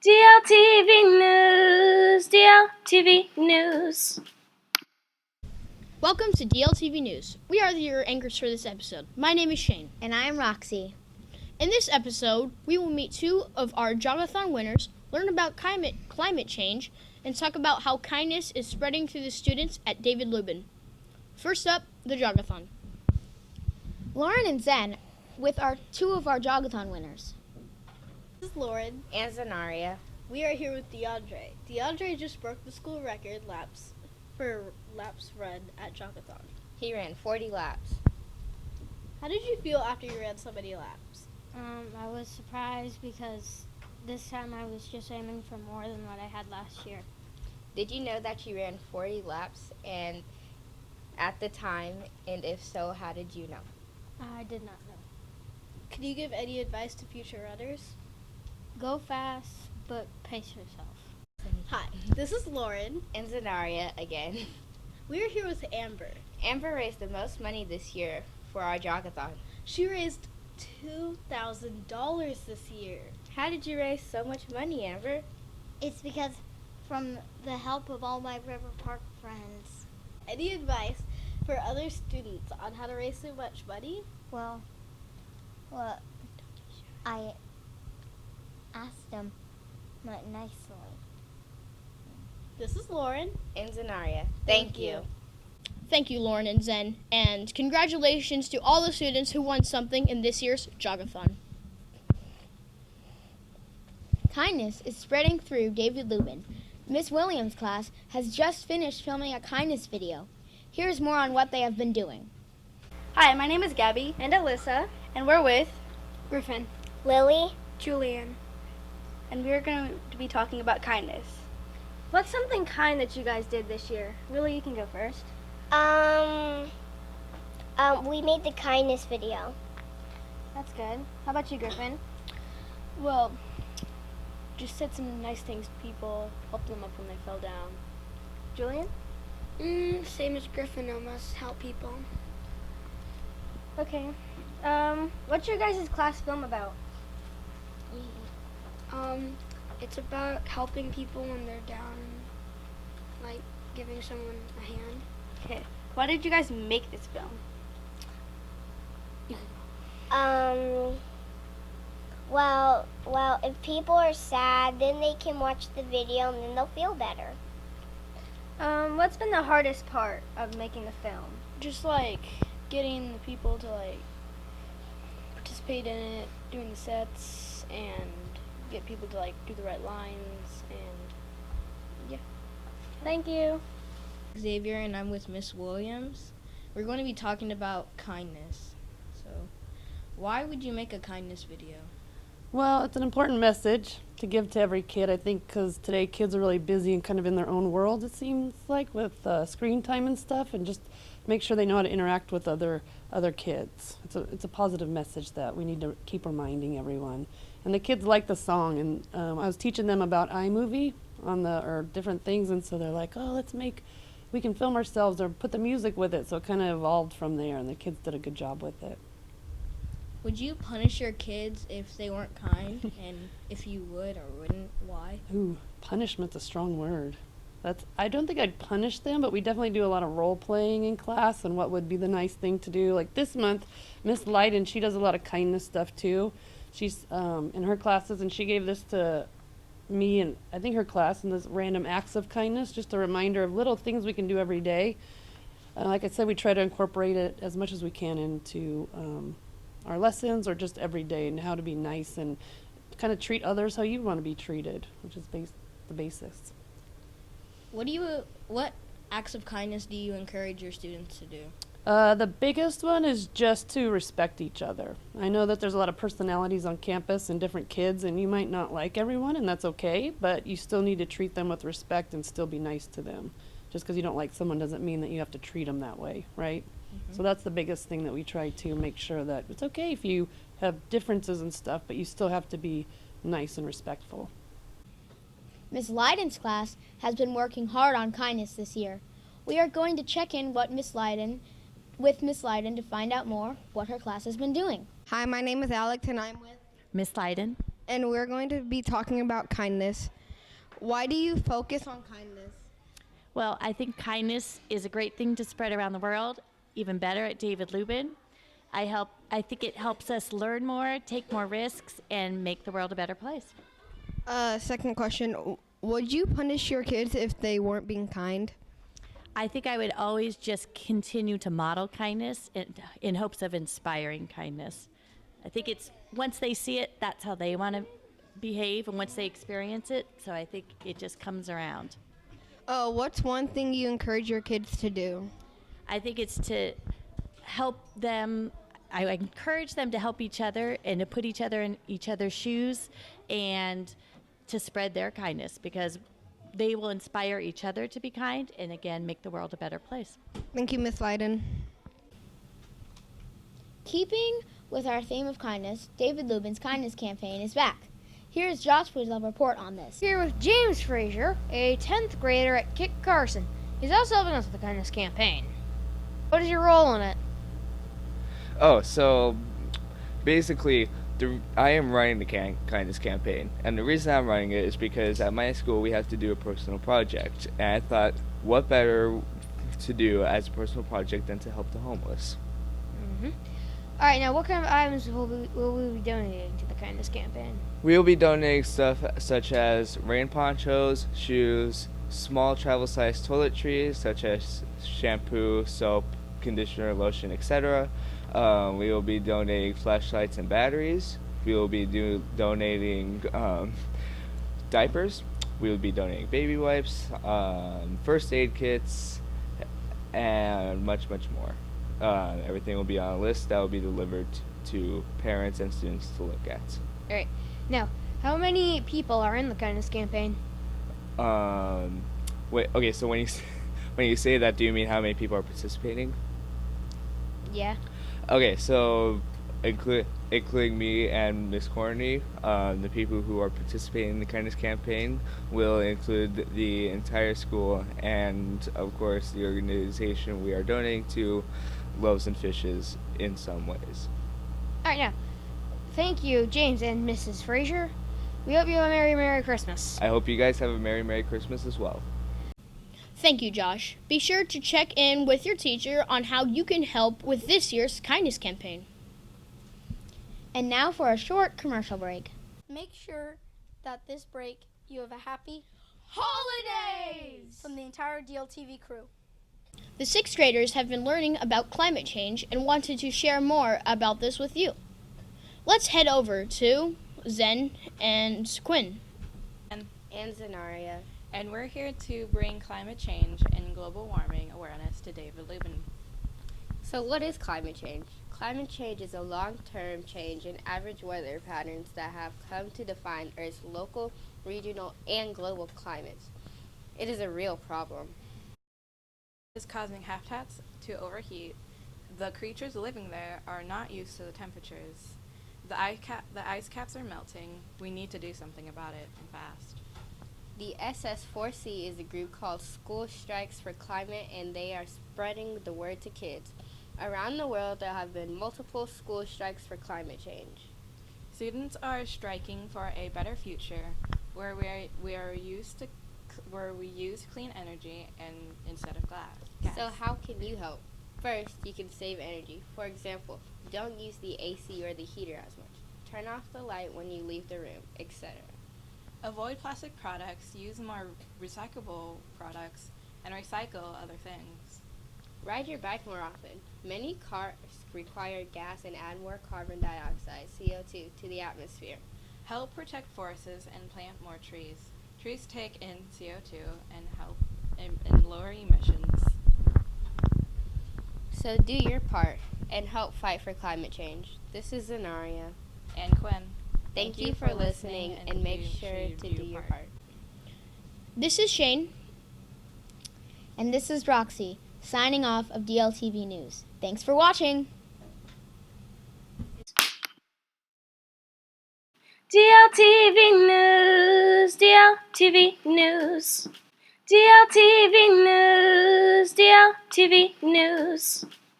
Dltv News, Dltv News. Welcome to Dltv News. We are your anchors for this episode. My name is Shane. And I'm Roxy. In this episode, we will meet two of our Jog-A-Thon winners, learn about climate change, and talk about how kindness is spreading through the students at David Lubin. First up, the Jog-A-Thon. Lauren and Zen with two of our Jog-A-Thon winners. This is Lauren. And Zenaria. We are here with DeAndre. DeAndre just broke the school record for laps run at Jog-A-Thon. He ran 40 laps. How did you feel after you ran so many laps? I was surprised because this time I was just aiming for more than what I had last year. Did you know that you ran 40 laps and at the time, and if so, how did you know? I did not know. Can you give any advice to future runners? Go fast, but pace yourself. Hi, this is Lauren. And Zenaria again. We are here with Amber. Amber raised the most money this year for our Jog-A-Thon. She raised $2,000 this year. How did you raise so much money, Amber? It's because from the help of all my River Park friends. Any advice for other students on how to raise so much money? Well, I asked them nicely. This is Lauren. And Zenaria. Thank you. Thank you, Lauren and Zen, and congratulations to all the students who won something in this year's Jog-A-Thon. Kindness is spreading through David Lubin. Miss Williams' class has just finished filming a kindness video. Here's more on what they have been doing. Hi, my name is Gabby. And Alyssa. And we're with Griffin. Lily? Julian. And we're going to be talking about kindness. What's something kind that you guys did this year? Lily, you can go first. We made the kindness video. That's good. How about you, Griffin? Well, just said some nice things to people, helped them up when they fell down. Julian? Same as Griffin, almost help people. Okay. What's your guys' class film about? It's about helping people when they're down, like giving someone a hand. Okay. Why did you guys make this film? Well, if people are sad, then they can watch the video and then they'll feel better. What's been the hardest part of making the film? Just like getting the people to like participate in it, doing the sets, and get people to like do the right lines, and yeah. Thank you. Xavier and I'm with Miss Williams. We're going to be talking about kindness. So, why would you make a kindness video? Well, it's an important message to give to every kid, I think, because today kids are really busy and kind of in their own world, it seems like, with screen time and stuff, and just make sure they know how to interact with other kids. It's a positive message that we need to keep reminding everyone. And the kids like the song, and I was teaching them about iMovie or different things, and so they're like, oh, we can film ourselves or put the music with it, so it kind of evolved from there, and the kids did a good job with it. Would you punish your kids if they weren't kind? And if you would or wouldn't, why? Ooh, punishment's a strong word. I don't think I'd punish them, but we definitely do a lot of role playing in class and what would be the nice thing to do. Like this month, Miss Lyden, she does a lot of kindness stuff too. She's in her classes, and she gave this to me and I think her class, and this random acts of kindness, just a reminder of little things we can do every day. Like I said, we try to incorporate it as much as we can into our lessons or just every day, and how to be nice and kind of treat others how you want to be treated, which is the basics. What acts of kindness do you encourage your students to do? The biggest one is just to respect each other. I know that there's a lot of personalities on campus and different kids, and you might not like everyone, and that's okay, but you still need to treat them with respect and still be nice to them. Just because you don't like someone doesn't mean that you have to treat them that way, right? Mm-hmm. So that's the biggest thing that we try to make sure that it's okay if you have differences and stuff, but you still have to be nice and respectful. Miss Lyden's class has been working hard on kindness this year. We are going to check in with Miss Lyden to find out more what her class has been doing. Hi, my name is Alex, and I'm with Miss Lyden. and we're going to be talking about kindness. Why do you focus on kindness? Well, I think kindness is a great thing to spread around the world, even better at David Lubin. I think it helps us learn more, take more risks, and make the world a better place. Second question, would you punish your kids if they weren't being kind? I think I would always just continue to model kindness in hopes of inspiring kindness. I think it's once they see it, that's how they want to behave, and once they experience it, so I think it just comes around. What's one thing you encourage your kids to do? I think it's to help them. I encourage them to help each other and to put each other in each other's shoes and to spread their kindness, because they will inspire each other to be kind and, again, make the world a better place. Thank you, Miss Leiden. Keeping with our theme of kindness, David Lubin's kindness campaign is back. Here's Josh with a report on this. Here with James Frazier, a 10th grader at Kit Carson. He's also helping us with the kindness campaign. What is your role in it? Oh, so basically, I am running the kindness campaign, and the reason I'm running it is because at my school we have to do a personal project, and I thought, what better to do as a personal project than to help the homeless? Mm-hmm. All right, now what kind of items will we be donating to the kindness campaign? We will be donating stuff such as rain ponchos, shoes, small travel-sized toiletries such as shampoo, soap, conditioner, lotion, etc. We will be donating flashlights and batteries. We will be donating diapers. We will be donating baby wipes, first aid kits, and much, much more. Everything will be on a list that will be delivered to parents and students to look at. All right. Now, how many people are in the kindness campaign? Wait. Okay. So when you say that, do you mean how many people are participating? Yeah. Okay. So including me and Miss Courtney, the people who are participating in the kindness campaign will include the entire school and, of course, the organization we are donating to, Loaves and Fishes, in some ways. All right, now, thank you, James and Mrs. Frazier. We hope you have a Merry, Merry Christmas. I hope you guys have a Merry, Merry Christmas as well. Thank you, Josh. Be sure to check in with your teacher on how you can help with this year's kindness campaign. And now for a short commercial break. Make sure that this break you have a happy holidays from the entire Dltv crew. The 6th graders have been learning about climate change and wanted to share more about this with you. Let's head over to Zen and Quinn. And Zenaria. And we're here to bring climate change and global warming awareness to David Lubin. So what is climate change? Climate change is a long-term change in average weather patterns that have come to define Earth's local, regional, and global climates. It is a real problem. It's causing habitats to overheat. The creatures living there are not used to the temperatures. The ice caps are melting. We need to do something about it, and fast. The SS4C is a group called School Strikes for Climate, and they are spreading the word to kids. Around the world, there have been multiple school strikes for climate change. Students are striking for a better future, where we use clean energy and instead of gas. So how can you help? First, you can save energy. For example, don't use the AC or the heater as much. Turn off the light when you leave the room, etc. Avoid plastic products, use more recyclable products, and recycle other things. Ride your bike more often. Many cars require gas and add more carbon dioxide, CO2, to the atmosphere. Help protect forests and plant more trees. Trees take in CO2 and help in lower emissions. So do your part and help fight for climate change. This is Zenaria. And Quinn. Thank you for listening, and make sure to do your part. This is Shane. And this is Roxy, signing off of Dltv News. Thanks for watching. Dltv News, Dltv News, Dltv News, Dltv News.